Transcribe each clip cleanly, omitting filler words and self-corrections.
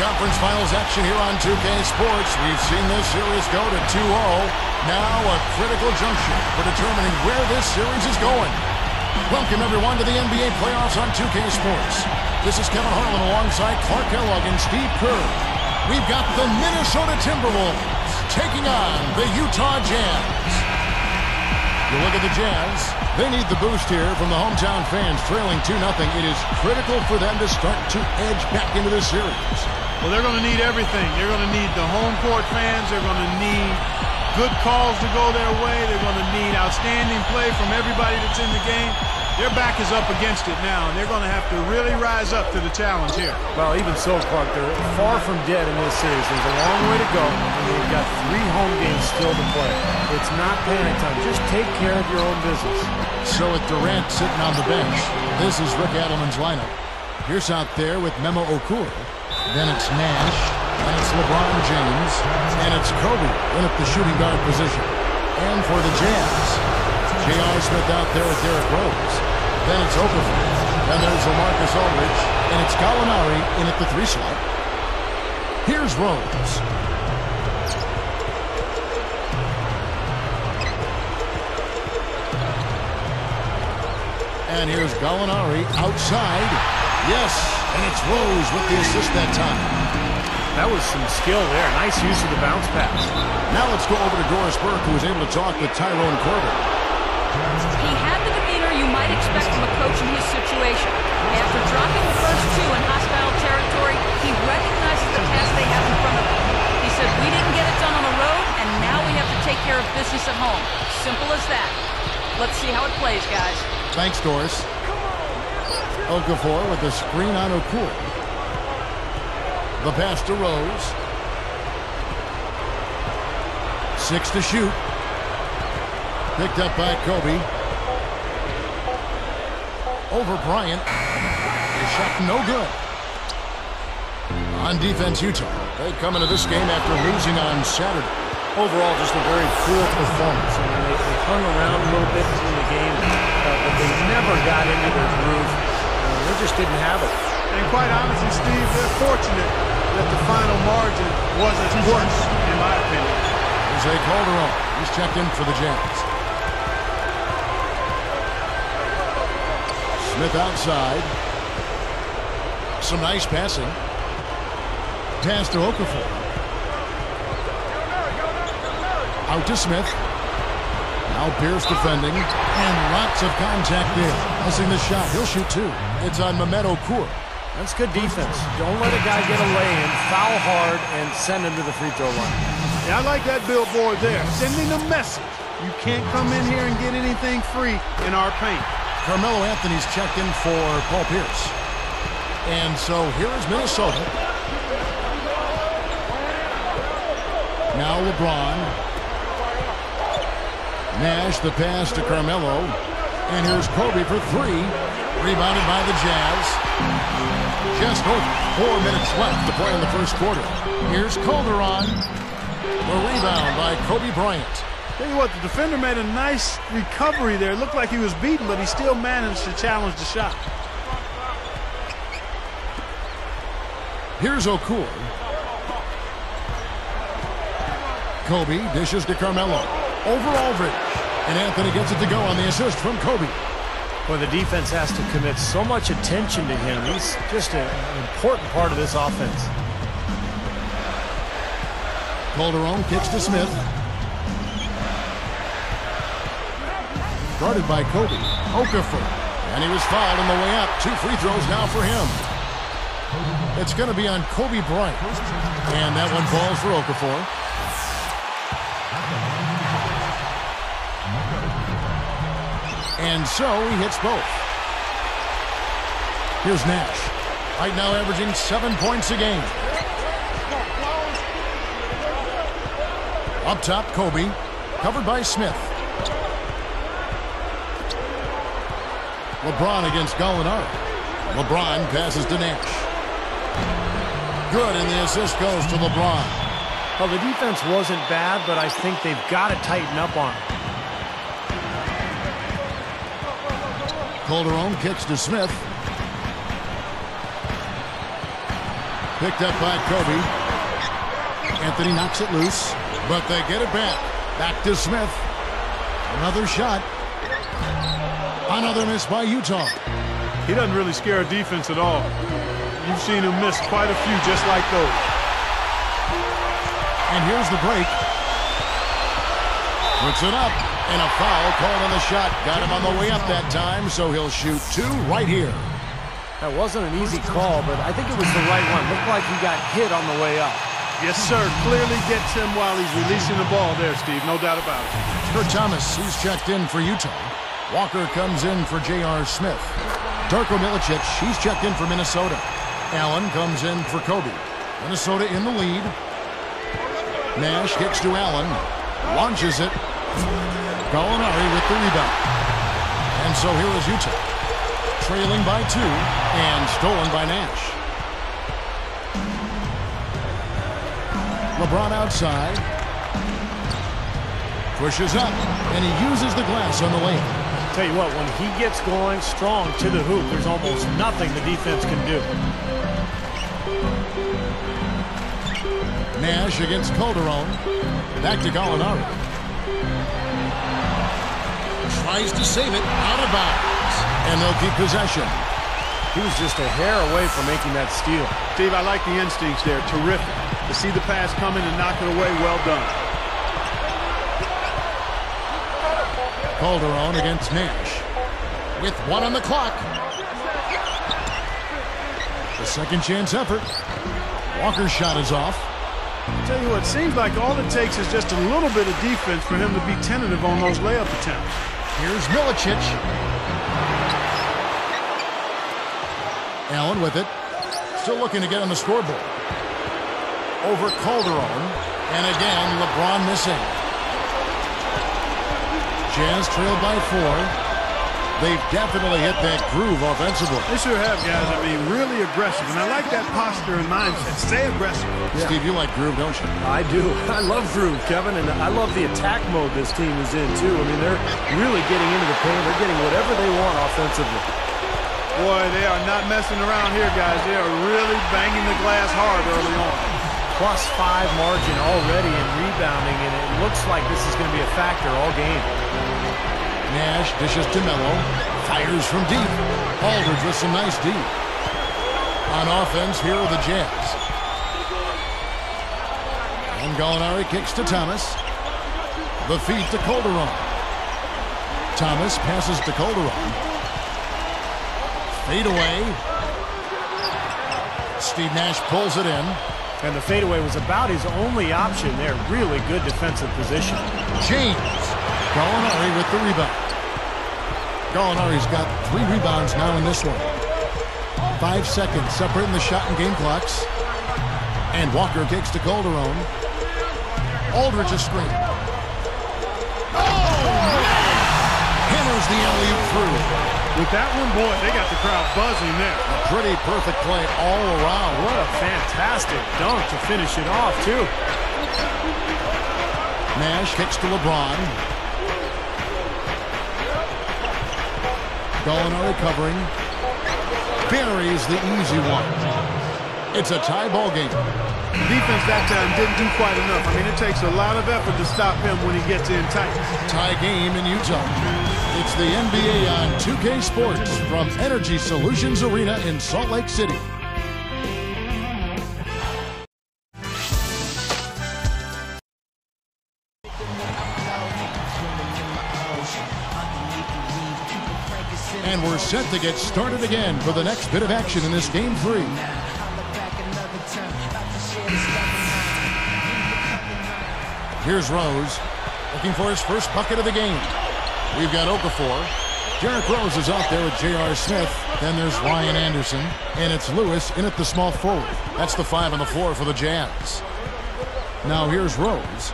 conference finals action here on 2K Sports. We've seen this series go to 2-0. Now a critical juncture for determining where this series is going. Welcome, everyone, to the NBA playoffs on 2K Sports. This is Kevin Harlan alongside Clark Kellogg and Steve Kerr. We've got the Minnesota Timberwolves taking on the Utah Jazz. You look at the Jazz, they need the boost here from the hometown fans trailing 2-0. It is critical for them to start to edge back into this series. Well, they're going to need everything. They're going to need the home court fans. They're going to need good calls to go their way. They're going to need outstanding play from everybody that's in the game. Their back is up against it now, and they're going to have to really rise up to the challenge here. Well, even so, Clark, they're far from dead in this series. There's a long way to go, and they've got 3 home games still to play. It's not panic time. Just take care of your own business. So with Durant sitting on the bench, this is Rick Adelman's lineup. Pierce out there with Memo Okur. Then it's Nash, and it's LeBron James, and it's Kobe in at the shooting guard position. And for the Jazz, J.R. Smith out there with Derrick Rose. Then it's Okafor. Then there's LaMarcus Aldridge. And it's Gallinari in at the 3 slot. Here's Rose. And here's Gallinari outside. Yes, and it's Rose with the assist that time. That was some skill there. Nice use of the bounce pass. Now let's go over to Doris Burke, who was able to talk with Tyrone Corbin. He had the demeanor you might expect from a coach in his situation. After dropping the first 2 in hostile territory, he recognizes the task they have in front of him. He said, we didn't get it done on the road, and now we have to take care of business at home. Simple as that. Let's see how it plays, guys. Thanks, Doris. Okafor with the screen on Okur. The pass to Rose. 6 to shoot. Picked up by Kobe. Over Bryant. A shot no good. On defense, Utah. They come into this game after losing on Saturday. Overall, just a very poor performance. I mean, they hung around a little bit in the game, but they never got into their groove. They just didn't have it. And quite honestly, Steve, they're fortunate that the final margin wasn't worse, in my opinion. Jose Calderon. He's checked in for the Jazz. Smith outside. Some nice passing. Pass to Okafor. Out to Smith. Now Pierce defending. And lots of contact there. Missing the shot. He'll shoot 2. It's on Mehmet Okur. That's good defense. Don't let a guy get a lay-in, foul hard, and send him to the free throw line. Yeah, I like that billboard there. Sending a message. You can't come in here and get anything free in our paint. Carmelo Anthony's checked in for Paul Pierce. And so here is Minnesota. Now LeBron. Nash, the pass to Carmelo. And here's Kobe for 3. Rebounded by the Jazz. Just over 4 minutes left to play in the first quarter. Here's Calderon. The rebound by Kobe Bryant. Tell you what, the defender made a nice recovery there. It looked like he was beaten, but he still managed to challenge the shot. Here's Okur. Kobe dishes to Carmelo. Over Aldridge. And Anthony gets it to go on the assist from Kobe. Well, the defense has to commit so much attention to him. He's just an important part of this offense. Calderon kicks to Smith. Guarded by Kobe. Okafor. And he was fouled on the way up. 2 free throws now for him. It's going to be on Kobe Bryant. And that one falls for Okafor. And so he hits both. Here's Nash. Right now averaging 7 points a game. Up top, Kobe. Covered by Smith. LeBron against Gallinari. LeBron passes to Nash. Good, and the assist goes to LeBron. Well, the defense wasn't bad, but I think they've got to tighten up on it. Calderon kicks to Smith. picked up by Kobe. Anthony knocks it loose, but they get it back. Back to Smith. Another shot. Another miss by Utah. He doesn't really scare a defense at all. You've seen him miss quite a few just like those. And here's the break. Puts it up, and a foul called on the shot. Got him on the way up that time, so he'll shoot 2 right here. That wasn't an easy call, but I think it was the right one. Looked like he got hit on the way up. Yes, sir. Clearly gets him while he's releasing the ball there, Steve. No doubt about it. For Thomas, who's checked in for Utah. Walker comes in for J.R. Smith. Darko Milicic, he's checked in for Minnesota. Allen comes in for Kobe. Minnesota in the lead. Nash kicks to Allen. Launches it. Gallinari with the rebound. And so here is Utah. Trailing by 2 and stolen by Nash. LeBron outside. Pushes up, and he uses the glass on the layup. Tell you what, when he gets going strong to the hoop, there's almost nothing the defense can do. Nash against Calderon. Back to Gallinari. Tries to save it, out of bounds. And they'll keep possession. He was just a hair away from making that steal. Steve, I like the instincts there. Terrific. To see the pass coming and knock it away, well done. Calderon against Nash. With 1 on the clock. The second chance effort. Walker's shot is off. I'll tell you what, seems like all it takes is just a little bit of defense for him to be tentative on those layup attempts. Here's Milicic. Allen with it. Still looking to get on the scoreboard. Over Calderon. And again, LeBron missing. Jazz trailed by 4. They've definitely hit that groove offensively. They sure have, guys. I mean, really aggressive. And I like that posture and mindset. Stay aggressive. Yeah. Steve, you like groove, don't you? I do. I love groove, Kevin. And I love the attack mode this team is in, too. I mean, they're really getting into the paint. They're getting whatever they want offensively. Boy, they are not messing around here, guys. They are really banging the glass hard early on. +5 margin already in rebounding, and it looks like this is going to be a factor all game. Nash dishes to Melo. Fires from deep. Aldridge with some nice D. On offense, here are the Jazz. And Gallinari kicks to Thomas. The feed to Calderon. Thomas passes to Calderon. Fade away. Steve Nash pulls it in. And the fadeaway was about his only option there. Really good defensive position. James. Gallinari with the rebound. Gallinari's got 3 rebounds now in this one. 5 seconds separating the shot and game clocks. And Walker kicks to Calderon. Aldridge a screen. Oh! Hammers the alley-oop through. With that one, boy, they got the crowd buzzing there. A pretty perfect play all around. What a fantastic dunk to finish it off, too. Nash kicks to LeBron. Gallinari covering. Buries the easy one. It's a tie ball game. Defense that time didn't do quite enough. I mean, it takes a lot of effort to stop him when he gets in tight. Tie game in Utah. It's the NBA on 2K Sports from Energy Solutions Arena in Salt Lake City. And we're set to get started again for the next bit of action in this Game 3. Here's Rose, looking for his first bucket of the game. We've got Okafor. Derrick Rose is out there with J.R. Smith. Then there's Ryan Anderson. And it's Lewis in at the small forward. That's the 5 on the floor for the Jazz. Now here's Rose.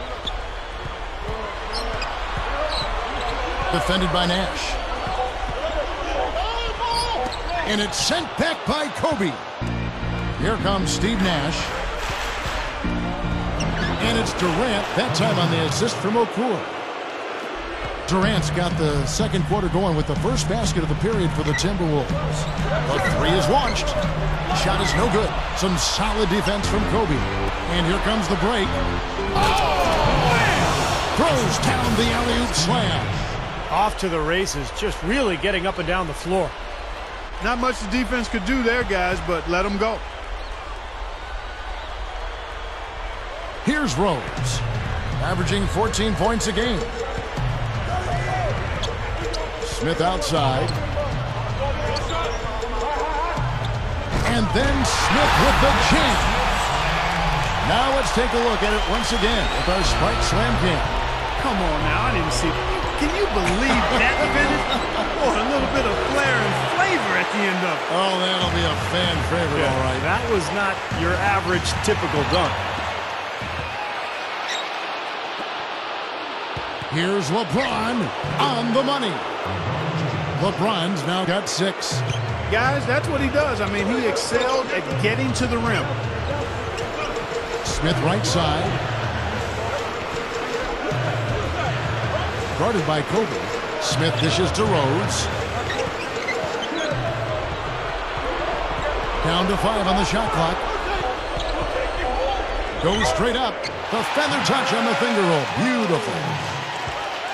Defended by Nash. And it's sent back by Kobe. Here comes Steve Nash. And it's Durant, that time on the assist from Okura. Durant's got the second quarter going with the first basket of the period for the Timberwolves. The three is launched. Shot is no good. Some solid defense from Kobe. And here comes the break. Oh! Throws down the alley-oop slam. Off to the races, just really getting up and down the floor. Not much the defense could do there, guys, but let them go. Here's Rose, averaging 14 points a game. Smith outside. And then Smith with the jam. Now let's take a look at it once again with our Spike Slam Cam. Come on now, I didn't see. Can you believe that finish? Boy, a little bit of flair and flavor at the end of it. Oh, that'll be a fan favorite, all right. That was not your average typical dunk. Here's LeBron on the money. LeBron's now got 6. Guys, that's what he does. I mean, he excelled at getting to the rim. Smith right side. Guarded by Kobe. Smith dishes to Rose. Down to 5 on the shot clock. Goes straight up. The feather touch on the finger roll. Beautiful.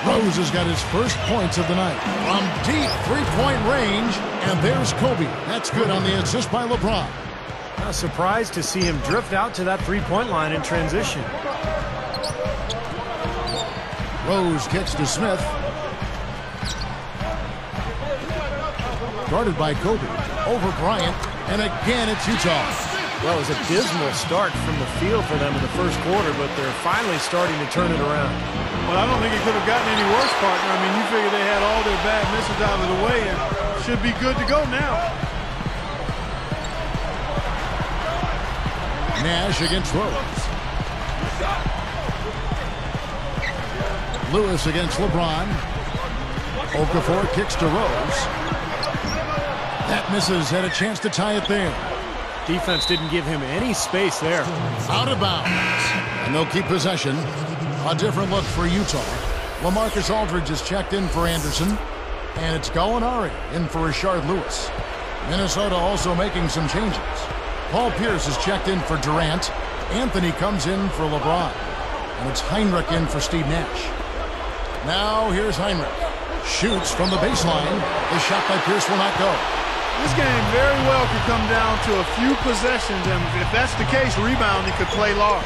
Rose has got his first points of the night. From deep three-point range. And there's Kobe. That's good on the assist by LeBron. Not surprised to see him drift out to that three-point line in transition. Rose kicks to Smith. Guarded by Kobe. Over Bryant. And again, it's Utah. Well, it was a dismal start from the field for them in the first quarter, but they're finally starting to turn it around. Well, I don't think it could have gotten any worse, partner. I mean, you figure they had all their bad misses out of the way and should be good to go now. Nash against Rose. Lewis against LeBron. Okafor kicks to Rose. That misses. Had a chance to tie it there. Defense didn't give him any space there. Out of bounds. And they'll keep possession. A different look for Utah. LaMarcus Aldridge is checked in for Anderson. And it's Gallinari in for Rashard Lewis. Minnesota also making some changes. Paul Pierce is checked in for Durant. Anthony comes in for LeBron. And it's Heinrich in for Steve Nash. Now here's Heinrich. Shoots from the baseline. The shot by Pierce will not go. This game very well could come down to a few possessions, and if that's the case, rebounding could play large.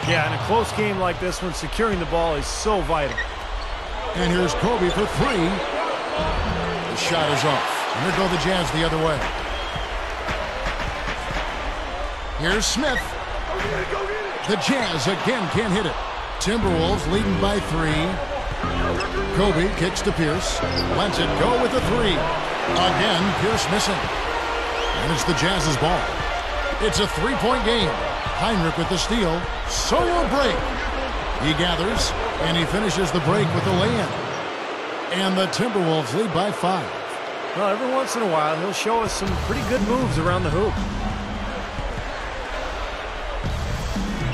Yeah, in a close game like this one, securing the ball is so vital. And here's Kobe for 3. The shot is off. And here go the Jazz the other way. Here's Smith. The Jazz again can't hit it. Timberwolves leading by 3. Kobe kicks to Pierce. Lets it go with the 3. Again, Pierce missing. And it's the Jazz's ball. It's a 3-point game. Heinrich with the steal. Solo break. He gathers, and he finishes the break with a lay-in. And the Timberwolves lead by 5. Well, every once in a while, he'll show us some pretty good moves around the hoop.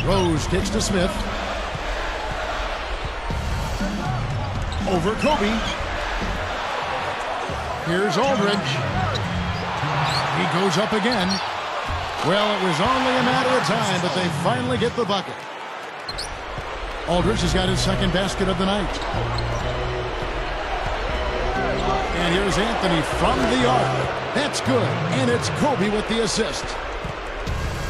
Rose kicks to Smith. Over Kobe. Here's Aldridge. He goes up again. Well, it was only a matter of time, but they finally get the bucket. Aldridge has got his second basket of the night. And here's Anthony from the arc. That's good. And it's Kobe with the assist.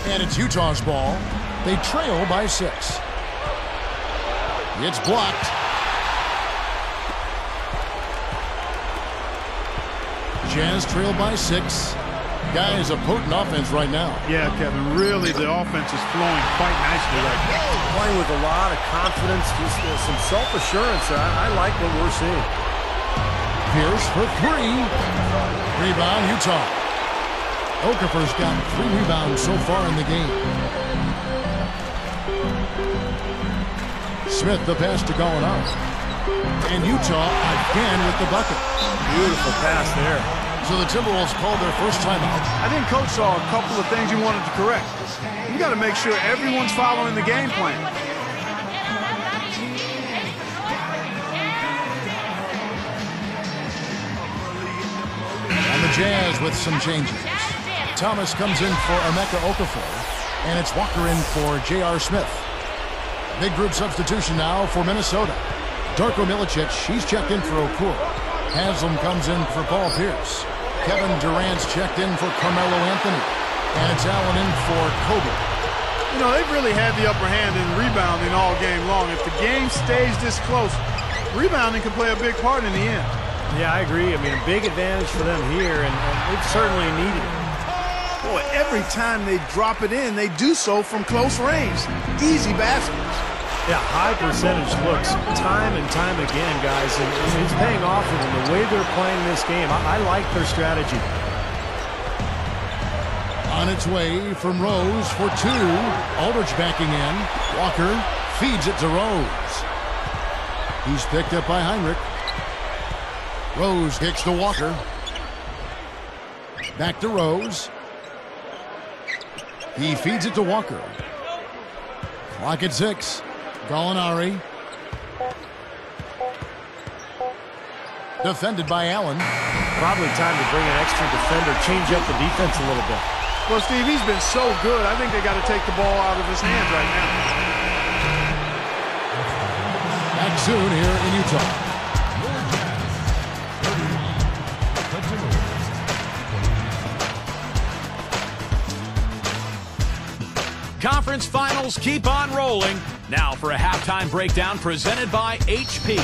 And it's Utah's ball. They trail by 6. It's blocked. Jazz trail by 6. Guys, a potent offense right now. Yeah, Kevin, really the offense is flowing quite nicely right now. Playing with a lot of confidence, just some self-assurance. I like what we're seeing. Pierce for 3. Rebound, Utah. Okafor's got 3 rebounds so far in the game. Smith, the pass to Gallinari. And Utah again with the bucket. Beautiful pass there. So the Timberwolves called their first timeout. I think Coach saw a couple of things he wanted to correct. You got to make sure everyone's following the game plan. Jazz with some changes. Thomas comes in for Emeka Okafor, and it's Walker in for J.R. Smith. Big group substitution now for Minnesota. Darko Milicic, he's checked in for Okur. Haslam comes in for Paul Pierce. Kevin Durant's checked in for Carmelo Anthony. And it's Allen in for Kobe. You know, they've really had the upper hand in rebounding all game long. If the game stays this close, rebounding can play a big part in the end. Yeah, I agree. I mean, a big advantage for them here, and they've certainly needed it. Boy, every time they drop it in, they do so from close range. Easy baskets. Yeah, high percentage looks time and time again, guys, and it's paying off for them. The way they're playing this game, I like their strategy. On its way from Rose for two. Aldridge backing in. Walker feeds it to Rose. He's picked up by Heinrich. Rose kicks to Walker. Back to Rose. He feeds it to Walker. Clock at 6. Gallinari. Defended by Allen. Probably time to bring an extra defender, change up the defense a little bit. Well, Steve, he's been so good. I think they got to take the ball out of his hands right now. Back soon here in Utah. Conference finals keep on rolling. Now for a halftime breakdown presented by HP.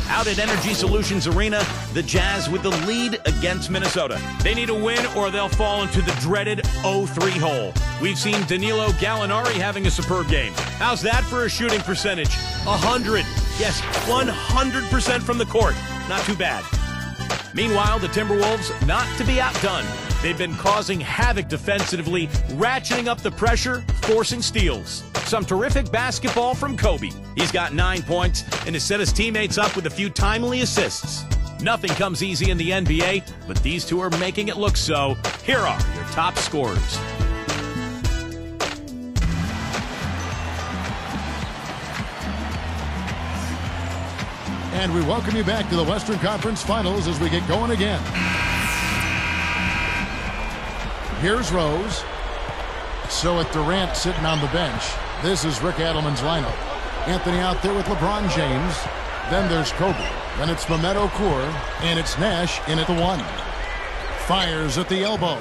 Out at Energy Solutions Arena, the Jazz with the lead against Minnesota. They need a win or they'll fall into the dreaded 0-3 hole. We've seen Danilo Gallinari having a superb game. How's that for a shooting percentage? 100. Yes, 100% from the court. Not too bad. Meanwhile, the Timberwolves not to be outdone. They've been causing havoc defensively, ratcheting up the pressure, forcing steals. Some terrific basketball from Kobe. He's got 9 points and has set his teammates up with a few timely assists. Nothing comes easy in the NBA, but these two are making it look so. Here are your top scorers. And we welcome you back to the Western Conference Finals as we get going again. Here's Rose. So with Durant sitting on the bench, this is Rick Adelman's lineup. Anthony out there with LeBron James. Then there's Kobe. Then it's Mehmet Okur. And it's Nash in at the 1. Fires at the elbow.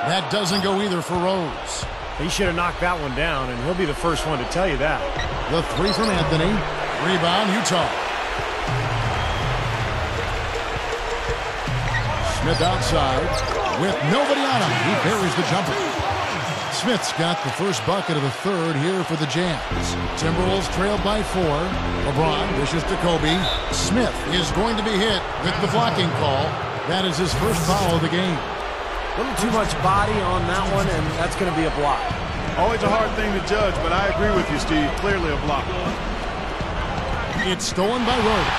That doesn't go either for Rose. He should have knocked that one down, and he'll be the first one to tell you that. The 3 from Anthony. Rebound, Utah. Smith outside with nobody on him. He buries the jumper. Smith's got the first bucket of the third here for the Jazz. Timberwolves trailed by 4. LeBron dishes to Kobe. Smith is going to be hit with the blocking call. That is his first foul of the game. A little too much body on that one, and that's going to be a block. Always a hard thing to judge, but I agree with you, Steve. Clearly a block. It's stolen by Rose.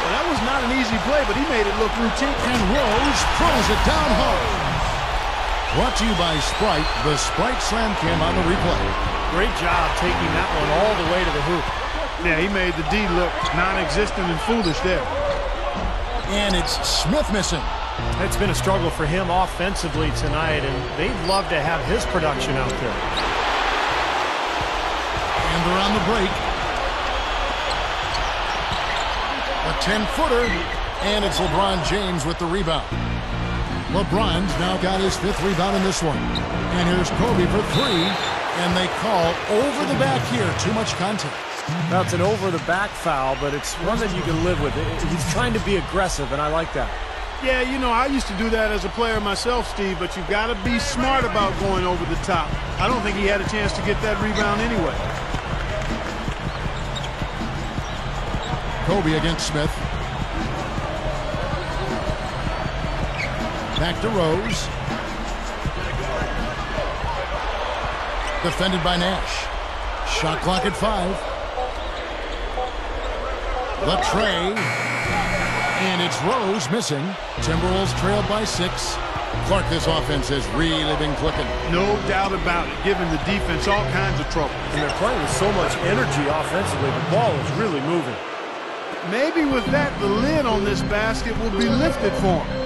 Well, that was not an easy play, but he made it look routine. And Rose throws it down hard. Brought to you by Sprite, the Sprite Slam Cam on the replay. Great job taking that one all the way to the hoop. Yeah, he made the D look non-existent and foolish there. And it's Smith missing. It's been a struggle for him offensively tonight, and they'd love to have his production out there. And they're on the break. A 10-footer, and it's LeBron James with the rebound. LeBron's now got his 5th rebound in this one. And here's Kobe for 3, and they call over the back here. Too much contact. That's an over-the-back foul, but it's one that you can live with. He's trying to be aggressive, and I like that. Yeah, you know, I used to do that as a player myself, Steve, but you've got to be smart about going over the top. I don't think he had a chance to get that rebound anyway. Kobe against Smith. Back to Rose. Defended by Nash. Shot clock at 5. The tray. And it's Rose missing. Timberwolves trailed by 6. Clark, this offense has really been clicking. No doubt about it, giving the defense all kinds of trouble. And they're playing with so much energy offensively. The ball is really moving. Maybe with that, the lid on this basket will be lifted for him.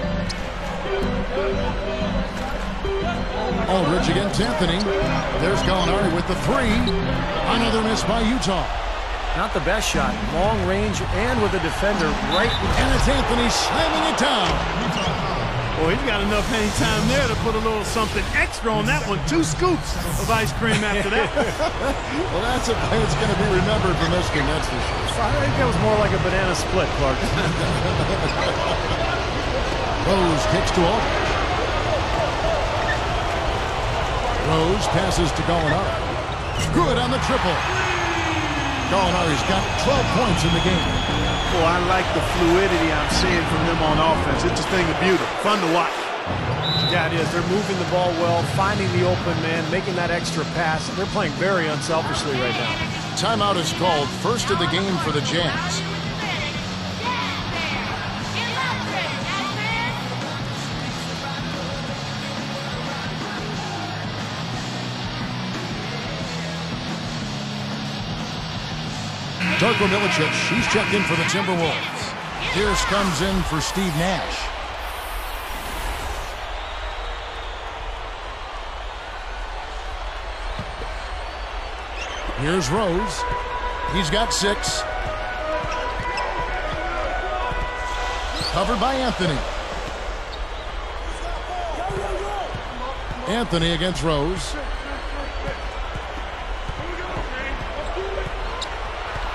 Aldridge against Anthony. There's Gallinari with the three. Another miss by Utah. Not the best shot. Long range and with a defender right. And it's Anthony slamming it down. Well, he's got enough hang time there to put a little something extra on that one. 2 scoops of ice cream after that. Well, that's a play that's going to be remembered from this game, that's for sure. I think that was more like a banana split, Clark. Rose kicks to Aldridge. Rose passes to Gallinari. Good on the triple. Gallinari's got 12 points in the game. Well, I like the fluidity I'm seeing from them on offense. It's a thing of beauty. Fun to watch. Yeah, it is. They're moving the ball well, finding the open man, making that extra pass. They're playing very unselfishly right now. Timeout is called. First of the game for the Jazz. Darko Milicic, she's checked in for the Timberwolves. Pierce comes in for Steve Nash. Here's Rose. He's got 6. Covered by Anthony. Anthony against Rose.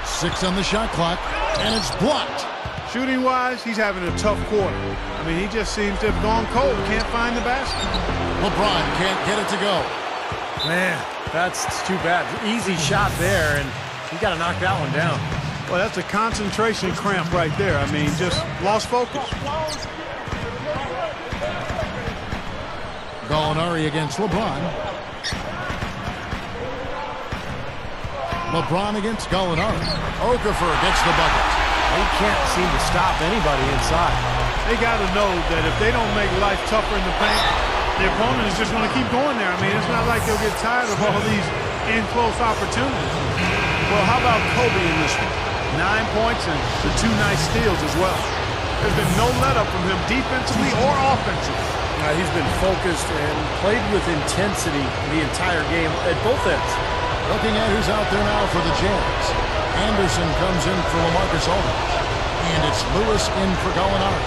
6 on the shot clock, and it's blocked. Shooting-wise, he's having a tough quarter. I mean, he just seems to have gone cold. Can't find the basket. LeBron can't get it to go. Man, that's too bad. Easy shot there, and you got to knock that one down. Well, that's a concentration cramp right there. I mean, just lost focus. Gallinari against LeBron. LeBron against Gallinari. Okafor gets the bucket. They can't seem to stop anybody inside. They got to know that if they don't make life tougher in the paint, the opponent is just going to keep going there. I mean, it's not like they'll get tired of all these in-close opportunities. Well, how about Kobe in this one? 9 points and the 2 nice steals as well. There's been no let-up from him defensively or offensively. He's been focused and played with intensity the entire game at both ends. Looking at who's out there now for the Jazz. Anderson comes in for LaMarcus Aldridge. And it's Lewis in for Gallinari.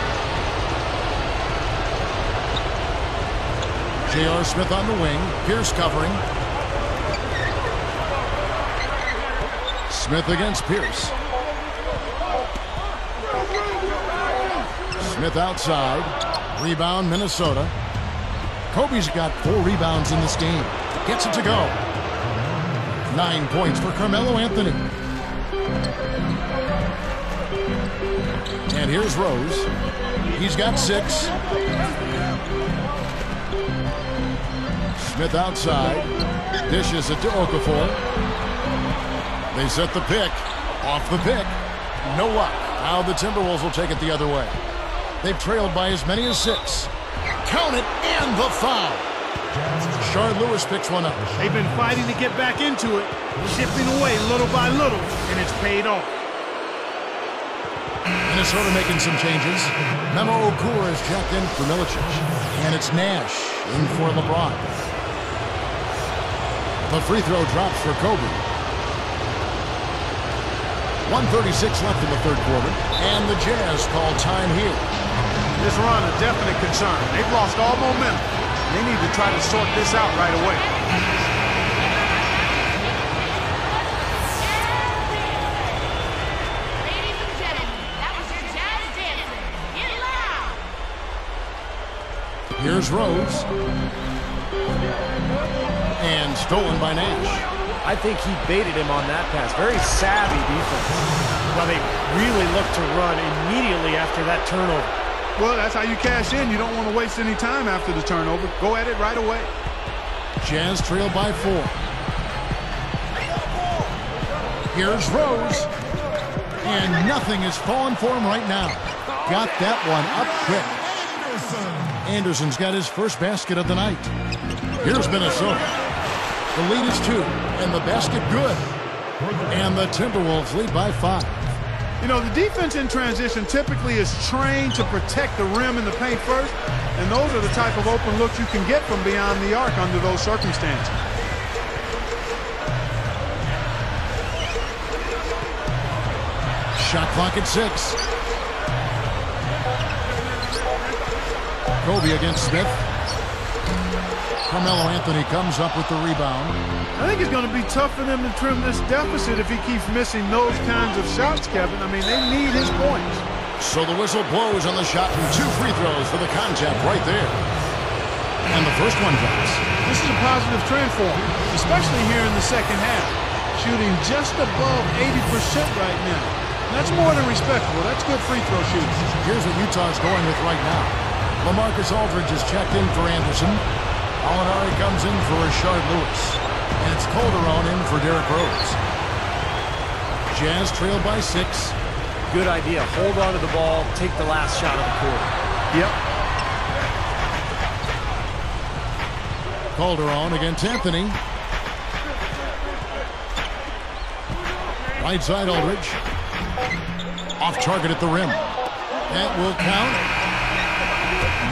J.R. Smith on the wing. Pierce covering. Smith against Pierce. Smith outside. Rebound, Minnesota. Kobe's got 4 rebounds in this game. Gets it to go. 9 points for Carmelo Anthony. And here's Rose. He's got 6. Smith outside. Dishes it to Okafor. They set the pick. Off the pick. No luck. Now the Timberwolves will take it the other way. They've trailed by as many as 6. Count it, and the foul. Shard Lewis picks one up. They've been fighting to get back into it, chipping away little by little, and it's paid off. Minnesota making some changes. Memo Okura is checked in for Milicic. And it's Nash in for LeBron. The free throw drops for Kobe. 1:36 left in the third quarter. And the Jazz call time here. This run a definite concern. They've lost all momentum. They need to try to sort this out right away. Ladies and gentlemen, that was your Jazz dancing. Get loud! Here's Rose. And stolen by Nash. I think he baited him on that pass. Very savvy defense. Well, they really look to run immediately after that turnover. Well, that's how you cash in. You don't want to waste any time after the turnover. Go at it right away. Jazz trail by 4. Here's Rose. And nothing is falling for him right now. Got that one up quick. Anderson's got his first basket of the night. Here's Minnesota. The lead is 2, and the basket good. And the Timberwolves lead by 5. You know, the defense in transition typically is trained to protect the rim and the paint first, and those are the type of open looks you can get from beyond the arc under those circumstances. Shot clock at 6. Kobe against Smith. Carmelo Anthony comes up with the rebound. I think it's going to be tough for them to trim this deficit if he keeps missing those kinds of shots, Kevin. I mean, they need his points. So the whistle blows on the shot and 2 free throws for the contact right there. And the first one drops. This is a positive trend for him, especially here in the second half. Shooting just above 80% right now. And that's more than respectable. That's good free throw shooting. Here's what Utah's going with right now. LaMarcus Aldridge is checked in for Anderson. Gallinari comes in for Rashard Lewis. And it's Calderon in for Derrick Rose. Jazz trail by 6. Good idea. Hold on to the ball. Take the last shot of the quarter. Yep. Calderon against Anthony. Right side Aldridge. Off target at the rim. That will count.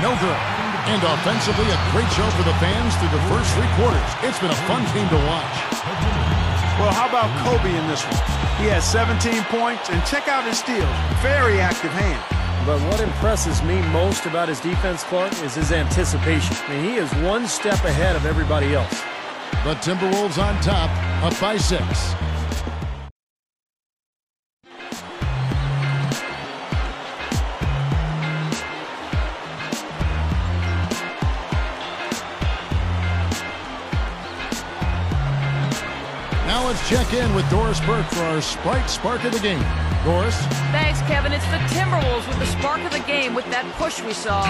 No good. And offensively, a great show for the fans through the first 3 quarters. It's been a fun team to watch. Well, how about Kobe in this one? He has 17 points, and check out his steals. Very active hand. But what impresses me most about his defense, Clark, is his anticipation. I mean, he is one step ahead of everybody else. The Timberwolves on top, up by 6. Now let's check in with Doris Burke for our Sprite Spark of the Game. Doris? Thanks, Kevin. It's the Timberwolves with the spark of the game with that push we saw.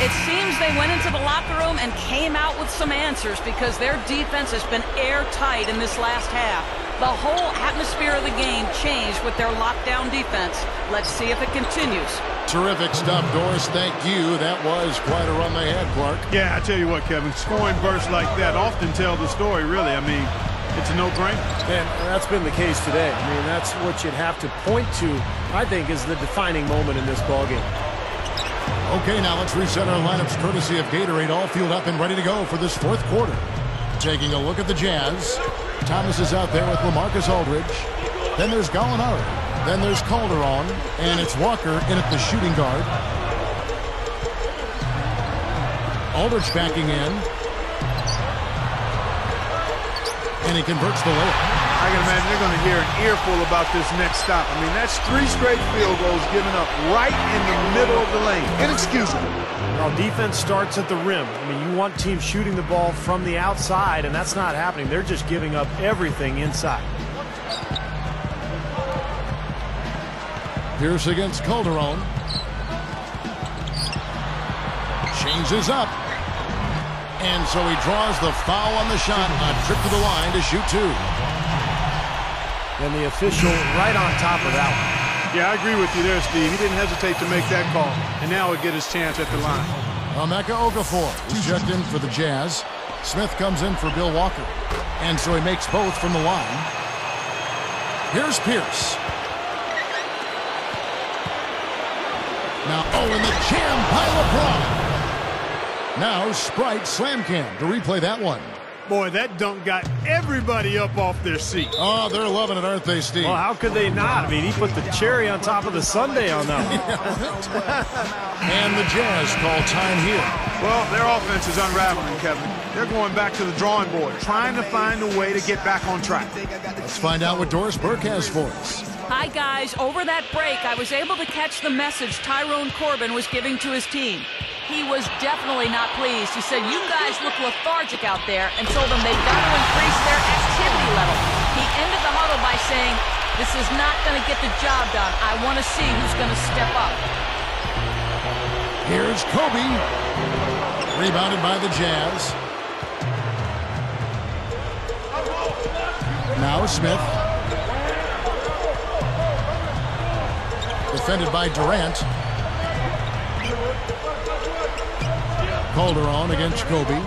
It seems they went into the locker room and came out with some answers because their defense has been airtight in this last half. The whole atmosphere of the game changed with their lockdown defense. Let's see if it continues. Terrific stuff, Doris. Thank you. That was quite a run they had, Clark. Yeah, I tell you what, Kevin, scoring bursts like that often tell the story, really. I mean, it's a no-brainer. And that's been the case today. I mean, that's what you'd have to point to, I think, is the defining moment in this ballgame. Okay, now let's reset our lineups courtesy of Gatorade, all fueled up and ready to go for this 4th quarter. Taking a look at the Jazz. Thomas is out there with LaMarcus Aldridge. Then there's Gallinari. Then there's Calderon. And it's Walker in at the shooting guard. Aldridge backing in. And he converts the layup. I can imagine they're going to hear an earful about this next stop. I mean, that's 3 straight field goals given up right in the middle of the lane. Inexcusable. Well, defense starts at the rim. I mean, you want teams shooting the ball from the outside, and that's not happening. They're just giving up everything inside. Pierce against Calderon. Changes up. And so he draws the foul on the shot. A trip to the line to shoot 2. And the official right on top of that one. Yeah, I agree with you there, Steve. He didn't hesitate to make that call. And now he'll get his chance at the line. Emeka Okafor, who's checked in for the Jazz. Smith comes in for Bill Walker. And so he makes both from the line. Here's Pierce. Now, and the jam by LeBron. Now Sprite Slam Cam to replay that one. Boy, that dunk got everybody up off their seat. Oh, they're loving it, aren't they, Steve? Well, how could they not? I mean, he put the cherry on top of the sundae on that one. And the Jazz call time here. Well, their offense is unraveling, Kevin. They're going back to the drawing board, trying to find a way to get back on track. Let's find out what Doris Burke has for us. Hi, guys. Over that break, I was able to catch the message Tyrone Corbin was giving to his team. He was definitely not pleased. He said, you guys look lethargic out there, and told them they've got to increase their activity level. He ended the huddle by saying, this is not going to get the job done. I want to see who's going to step up. Here's Kobe. Rebounded by the Jazz. Now Smith. Defended by Durant. Calderon against Kobe.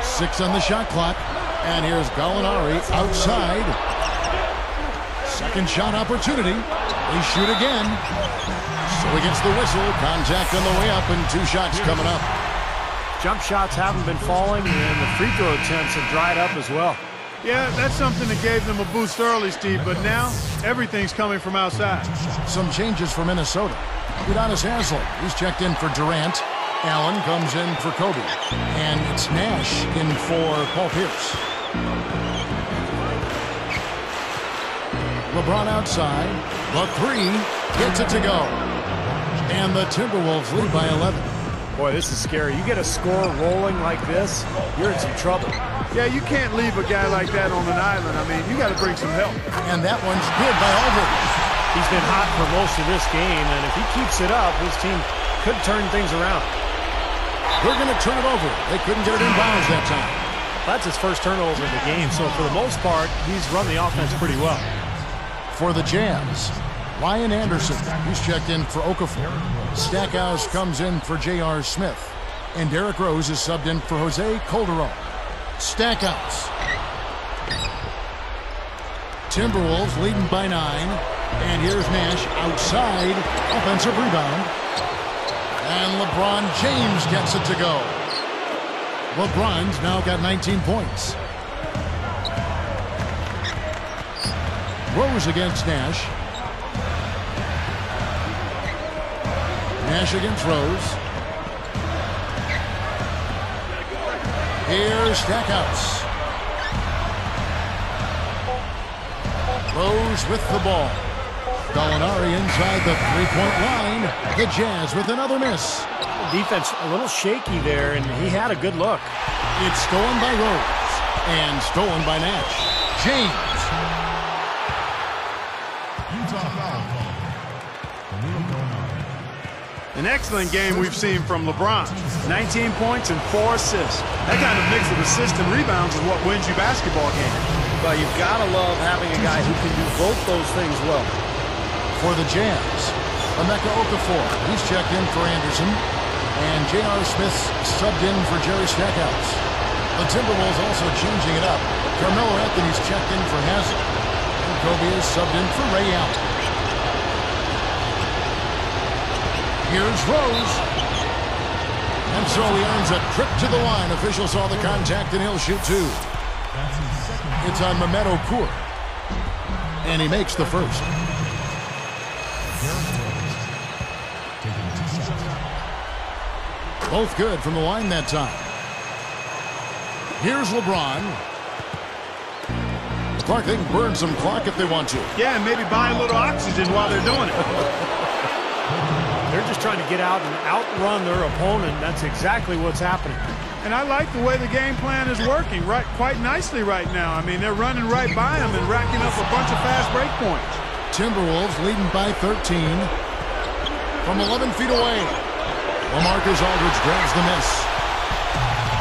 6 on the shot clock. And here's Gallinari outside. Second shot opportunity. They shoot again. So he gets the whistle. Contact on the way up and 2 shots coming up. Jump shots haven't been falling, and the free throw attempts have dried up as well. Yeah, that's something that gave them a boost early, Steve, but now everything's coming from outside. Some changes for Minnesota. Udonis Haslem, he's checked in for Durant. Allen comes in for Kobe. And it's Nash in for Paul Pierce. LeBron outside. The 3 gets it to go. And the Timberwolves lead by 11. Boy, this is scary. You get a score rolling like this, you're in some trouble. Yeah, you can't leave a guy like that on an island. I mean, you got to bring some help. And that one's good by Aldridge. He's been hot for most of this game, and if he keeps it up, his team could turn things around. They're going to turn it over. They couldn't get it in bounds that time. That's his first turnover of the game, so for the most part, he's run the offense pretty well. For the Jazz, Ryan Anderson, he's checked in for Okafor. Stackhouse comes in for J.R. Smith. And Derrick Rose is subbed in for Jose Calderon. Stackhouse. Timberwolves leading by 9. And here's Nash outside. Offensive rebound. And LeBron James gets it to go. LeBron's now got 19 points. Rose against Nash. Nash against Rose. Here's Stackhouse. Rose with the ball. Gallinari inside the three-point line. The Jazz with another miss. Defense a little shaky there, and he had a good look. It's stolen by Rose and stolen by Nash. James. An excellent game we've seen from LeBron. 19 points and 4 assists. That kind of mix of assists and rebounds is what wins you basketball games. But you've got to love having a guy who can do both those things well. For the Jazz, Emeka Okafor, he's checked in for Anderson. And J.R. Smith subbed in for Jerry Stackhouse. The Timberwolves also changing it up. Carmelo Anthony's checked in for Haslem. And Kobe is subbed in for Ray Allen. Here's Rose. And so he earns a trip to the line. Official saw the contact and he'll shoot 2. It's on Mehmet Okur. And he makes the first. Both good from the line that time. Here's LeBron. Clark, they can burn some clock if they want to. Yeah, and maybe buy a little oxygen while they're doing it. They're just trying to get out and outrun their opponent. That's exactly what's happening. And I like the way the game plan is working quite nicely right now. I mean, they're running right by them and racking up a bunch of fast break points. Timberwolves leading by 13 from 11 feet away. LaMarcus Aldridge grabs the miss.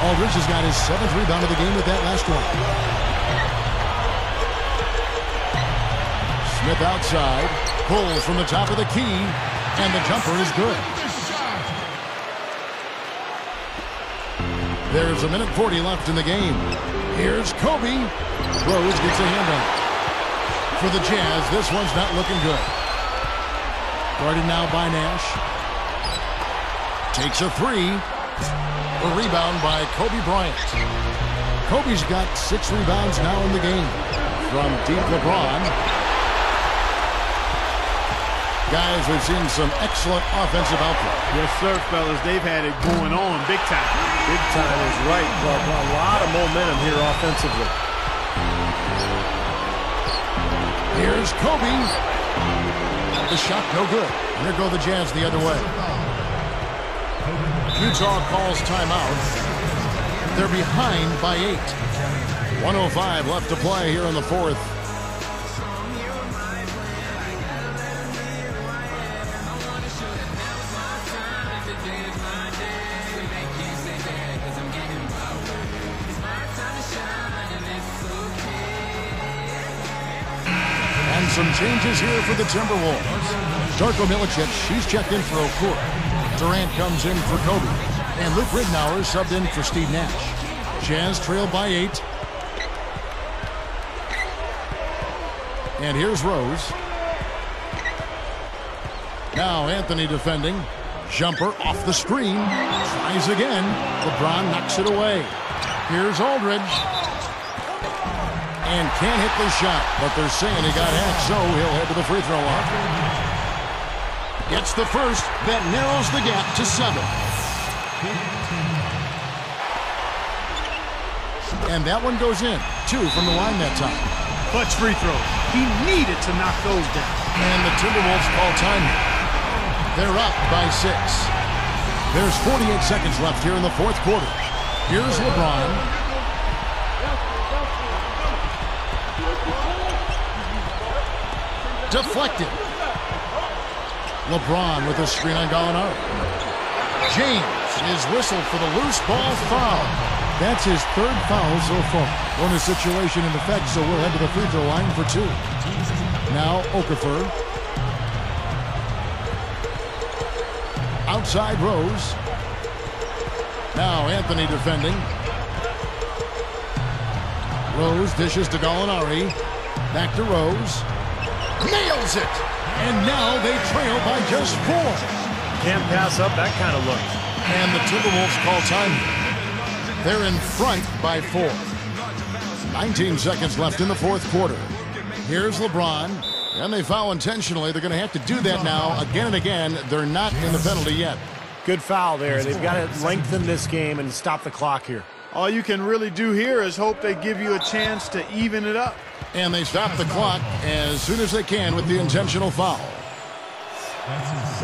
Aldridge has got his 7th rebound of the game with that last one. Smith outside, pulls from the top of the key, and the jumper is good. There's 1:40 left in the game. Here's Kobe. Rose gets a hand on it. For the Jazz, this one's not looking good. Guarded now by Nash. Takes a 3. A rebound by Kobe Bryant. Kobe's got 6 rebounds now in the game. From deep LeBron. Guys, we've seen some excellent offensive output. Yes, sir, fellas. They've had it going on big time. Big time is right, but a lot of momentum here offensively. Here's Kobe. The shot no good. And there go the Jazz the other way. Utah calls timeout. They're behind by 8. 1:05 left to play here in the 4th. And some changes here for the Timberwolves. Darko Milicic, she's checked in for Okur. Durant comes in for Kobe. And Luke Ridnour subbed in for Steve Nash. Jazz trail by 8. And here's Rose. Now Anthony defending. Jumper off the screen. Tries again. LeBron knocks it away. Here's Aldridge. And can't hit the shot, but they're saying he got hacked, so he'll head to the free throw line. Gets the first. That narrows the gap to 7. And that one goes in. 2 from the line that time. Clutch free throw. He needed to knock those down. And the Timberwolves call time. They're up by 6. There's 48 seconds left here in the fourth quarter. Here's LeBron. Deflected. LeBron with a screen on Gallinari. James is whistled for the loose ball foul. That's his 3rd foul so far. Bonus situation in effect, so we'll head to the free throw line for 2. Now Okafor. Outside Rose. Now Anthony defending. Rose dishes to Gallinari. Back to Rose. Nails it! And now they trail by just 4. Can't pass up that kind of look. And the Timberwolves call time. They're in front by 4. 19 seconds left in the fourth quarter. Here's LeBron. And they foul intentionally. They're going to have to do that now again and again. They're not in the penalty yet. Good foul there. They've got to lengthen this game and stop the clock here. All you can really do here is hope they give you a chance to even it up. And they stop the clock as soon as they can with the intentional foul.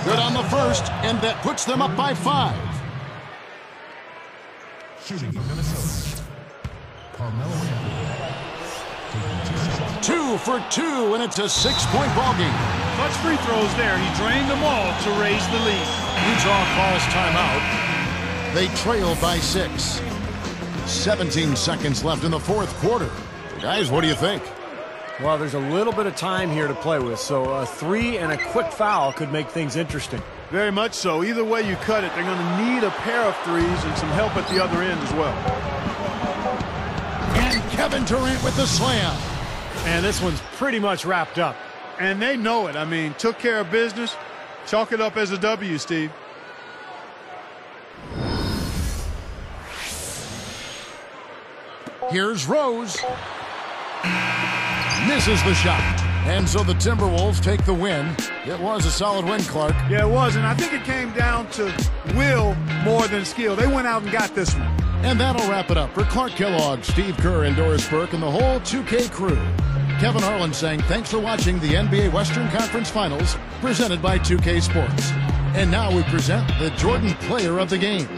Good on the first, and that puts them up by 5. Shooting for Minnesota. Carmelo Anthony. 2 for 2, and it's a 6-point ball game. Clutch free throws there. He drained them all to raise the lead. Utah calls timeout. They trail by 6. 17 seconds left in the fourth quarter. Guys, what do you think? Well, there's a little bit of time here to play with, so a 3 and a quick foul could make things interesting. Very much so. Either way you cut it, they're going to need a pair of threes and some help at the other end as well. And Kevin Durant with the slam. And this one's pretty much wrapped up. And they know it. I mean, took care of business. Chalk it up as a W, Steve. Here's Rose. Misses the shot. And so the Timberwolves take the win. It was a solid win, Clark. Yeah, it was. And I think it came down to will more than skill. They went out and got this one. And that'll wrap it up for Clark Kellogg, Steve Kerr, and Doris Burke, and the whole 2K crew. Kevin Harlan saying thanks for watching the NBA Western Conference Finals presented by 2K Sports. And now we present the Jordan Player of the Game.